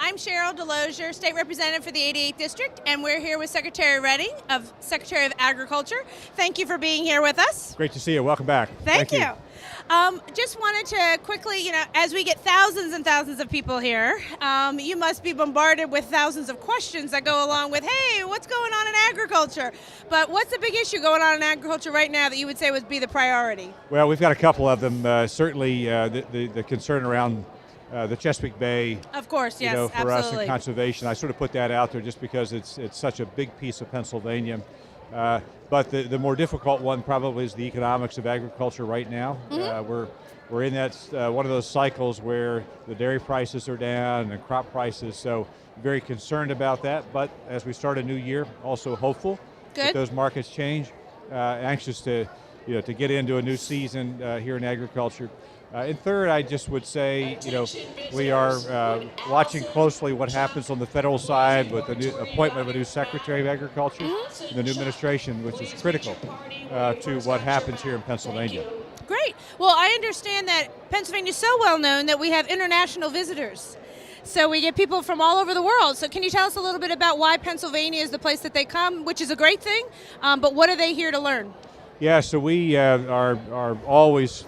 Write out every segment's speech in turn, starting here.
I'm Sheryl Delozier, State Representative for the 88th District, and we're here with Secretary Redding, Secretary of Agriculture. Thank you for being here with us. Great to see you. Welcome back. Thank you. Just wanted to quickly, as we get thousands and thousands of people here, you must be bombarded with thousands of questions that go along with, hey, what's going on in agriculture? But what's the big issue going on in agriculture right now that you would say would be the priority? Well, we've got a couple of them. Certainly the concern around the Chesapeake Bay, of course, yes, for absolutely. us in conservation. I sort of put that out there just because it's such a big piece of Pennsylvania. But the more difficult one probably is the economics of agriculture right now. Mm-hmm. We're in that one of those cycles where the dairy prices are down and crop prices, so very concerned about that. But as we start a new year, also hopeful that those markets change. Anxious to get into a new season here in agriculture. And third, I just would say, we are watching closely what happens on the federal side with the new appointment of a new Secretary of Agriculture in the new administration, which is critical to what happens here in Pennsylvania. Great. Well, I understand that Pennsylvania is so well known that we have international visitors. So we get people from all over the world. So can you tell us a little bit about why Pennsylvania is the place that they come, which is a great thing, but what are they here to learn? Yeah, so we are always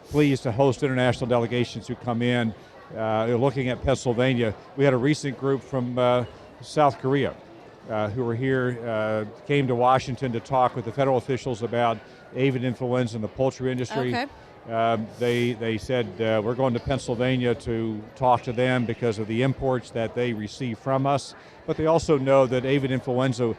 pleased to host international delegations who come in looking at Pennsylvania. We had a recent group from South Korea who were here, came to Washington to talk with the federal officials about avian influenza in the poultry industry. Okay. They said we're going to Pennsylvania to talk to them because of the imports that they receive from us, but they also know that avian influenza,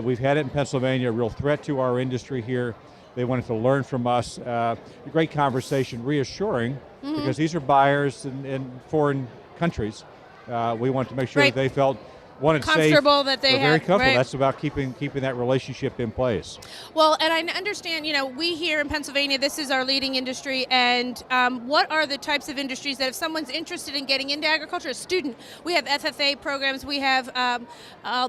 we've had it in Pennsylvania, a real threat to our industry here. They wanted to learn from us. A great conversation, reassuring, because these are buyers in foreign countries. We want to make sure that they felt comfortable, safe, that they very comfortable. Right. That's about keeping that relationship in place. Well, and I understand, we here in Pennsylvania, this is our leading industry, and what are the types of industries that if someone's interested in getting into agriculture, a student, we have FFA programs, we have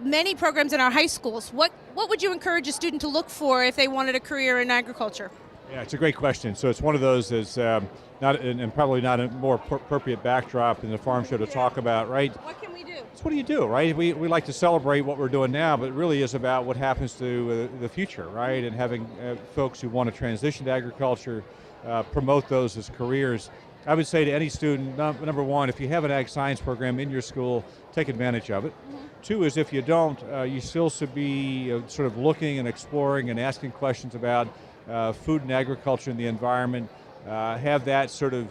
many programs in our high schools. What would you encourage a student to look for if they wanted a career in agriculture? Yeah, it's a great question. So it's one of those that's not, and probably not a more appropriate backdrop in the farm show to talk about, right? What can we do? It's what do you do, right? We like to celebrate what we're doing now, but it really is about what happens to the future, right? And having folks who want to transition to agriculture, promote those as careers. I would say to any student, number one, if you have an ag science program in your school, take advantage of it. Two is if you don't, you still should be sort of looking and exploring and asking questions about food and agriculture and the environment. Have that sort of,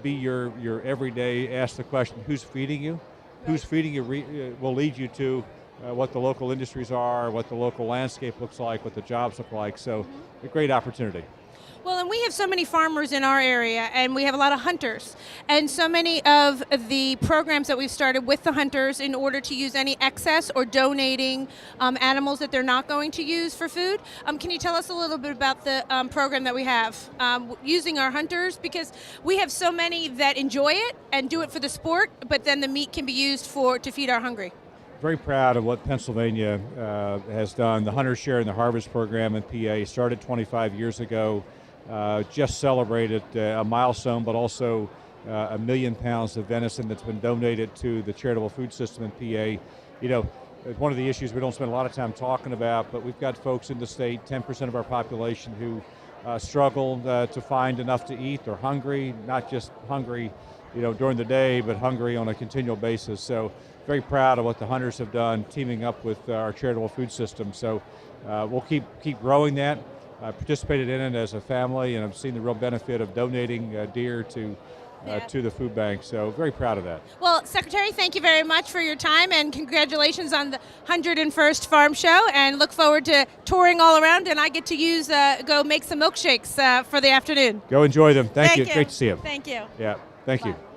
be your everyday, ask the question, who's feeding you? Who's feeding you will lead you to what the local industries are, what the local landscape looks like, what the jobs look like. So a great opportunity. Well, and we have so many farmers in our area, and we have a lot of hunters. And so many of the programs that we've started with the hunters in order to use any excess or donating animals that they're not going to use for food. Can you tell us a little bit about the program that we have using our hunters? Because we have so many that enjoy it and do it for the sport, but then the meat can be used to feed our hungry. Very proud of what Pennsylvania has done. The Hunter's Share and the Harvest program in PA started 25 years ago. Just celebrated a milestone, but also 1 million pounds of venison that's been donated to the charitable food system in PA. It's one of the issues we don't spend a lot of time talking about, but we've got folks in the state, 10% of our population, who struggle to find enough to eat. They're hungry, not just hungry, during the day, but hungry on a continual basis. So very proud of what the hunters have done, teaming up with our charitable food system. So we'll keep growing that. I participated in it as a family, and I've seen the real benefit of donating deer to the food bank. So very proud of that. Well, Secretary, thank you very much for your time, and congratulations on the 101st Farm Show, and look forward to touring all around, and I get to go make some milkshakes for the afternoon. Go enjoy them. Thank you. Great to see you. Thank you. Yeah, thank you. Bye.